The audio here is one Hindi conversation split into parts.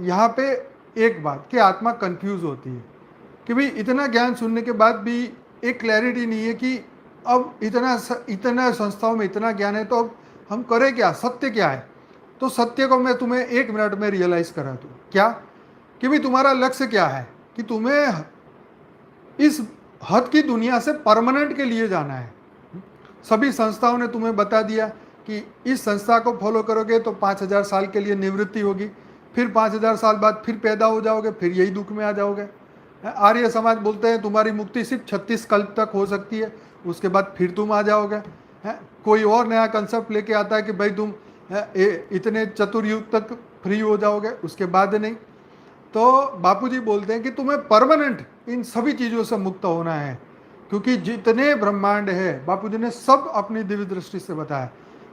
यहाँ पे एक बात कि आत्मा कंफ्यूज होती है कि भाई इतना ज्ञान सुनने के बाद भी एक क्लैरिटी नहीं है कि अब इतना संस्थाओं में इतना ज्ञान है, तो अब हम करें क्या, सत्य क्या है। तो सत्य को मैं तुम्हें 1 मिनट में रियलाइज करा दूँ क्या, कि भाई तुम्हारा लक्ष्य क्या है, कि तुम्हें इस हद की दुनिया से परमानेंट के लिए जाना है। सभी संस्थाओं ने तुम्हें बता दिया कि इस संस्था को फॉलो करोगे तो 5,000 साल के लिए निवृत्ति होगी, फिर 5,000 साल बाद फिर पैदा हो जाओगे, फिर यही दुख में आ जाओगे। आर्य समाज बोलते हैं तुम्हारी मुक्ति सिर्फ 36 कल्प तक हो सकती है, उसके बाद फिर तुम आ जाओगे। कोई और नया कंसेप्ट लेके आता है कि भाई तुम इतने चतुर्युग तक फ्री हो जाओगे, उसके बाद नहीं। तो बापूजी बोलते हैं कि तुम्हें परमानेंट इन सभी चीज़ों से मुक्त होना है, क्योंकि जितने ब्रह्मांड है, बापूजी ने सब अपनी दिव्य दृष्टि से बताया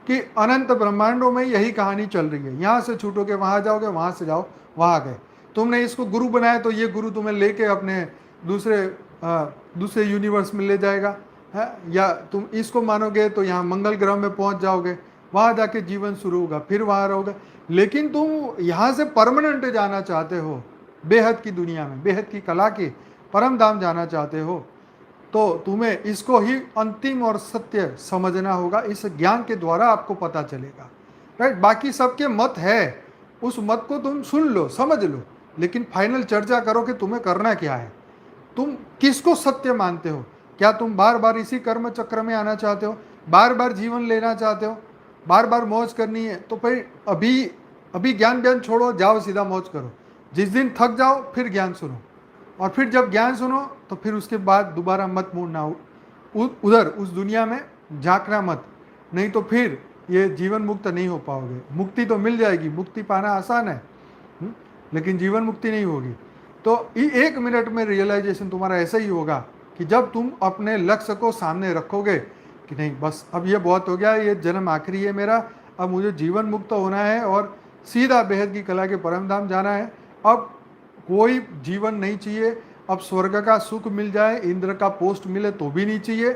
कि अनंत ब्रह्मांडों में यही कहानी चल रही है। यहाँ से छूटोगे वहाँ जाओगे, वहाँ से जाओ वहाँ गए। तुमने इसको गुरु बनाया तो ये गुरु तुम्हें लेके अपने दूसरे यूनिवर्स में ले जाएगा है, या तुम इसको मानोगे तो यहाँ मंगल ग्रह में पहुँच जाओगे, वहाँ जाके जीवन शुरू होगा, फिर वहाँ रहोगे। लेकिन तुम यहाँ से परमानेंट जाना चाहते हो, बेहद की दुनिया में, बेहद की कला के परम धाम जाना चाहते हो, तो तुम्हें इसको ही अंतिम और सत्य समझना होगा। इस ज्ञान के द्वारा आपको पता चलेगा, राइट। बाकी सबके मत है, उस मत को तुम सुन लो, समझ लो, लेकिन फाइनल चर्चा करो कि तुम्हें करना क्या है, तुम किसको सत्य मानते हो। क्या तुम बार बार इसी कर्म चक्र में आना चाहते हो, बार बार जीवन लेना चाहते हो, बार बार मौज करनी है, तो फिर अभी ज्ञान छोड़ो, जाओ सीधा मौज करो। जिस दिन थक जाओ फिर ज्ञान सुनो, और फिर जब ज्ञान सुनो तो फिर उसके बाद दोबारा मत मुड़ना उधर उस दुनिया में झांकना मत, नहीं तो फिर ये जीवन मुक्त नहीं हो पाओगे। मुक्ति तो मिल जाएगी, मुक्ति पाना आसान है, लेकिन जीवन मुक्ति नहीं होगी। तो 1 मिनट में रियलाइजेशन तुम्हारा ऐसा ही होगा कि जब तुम अपने लक्ष्य को सामने रखोगे कि नहीं बस अब ये बहुत हो गया, ये जन्म आखिरी है मेरा, अब मुझे जीवन मुक्त होना है और सीधा बेहद की कला के परम धाम जाना है। अब कोई जीवन नहीं चाहिए, अब स्वर्ग का सुख मिल जाए, इंद्र का पोस्ट मिले तो भी नहीं चाहिए,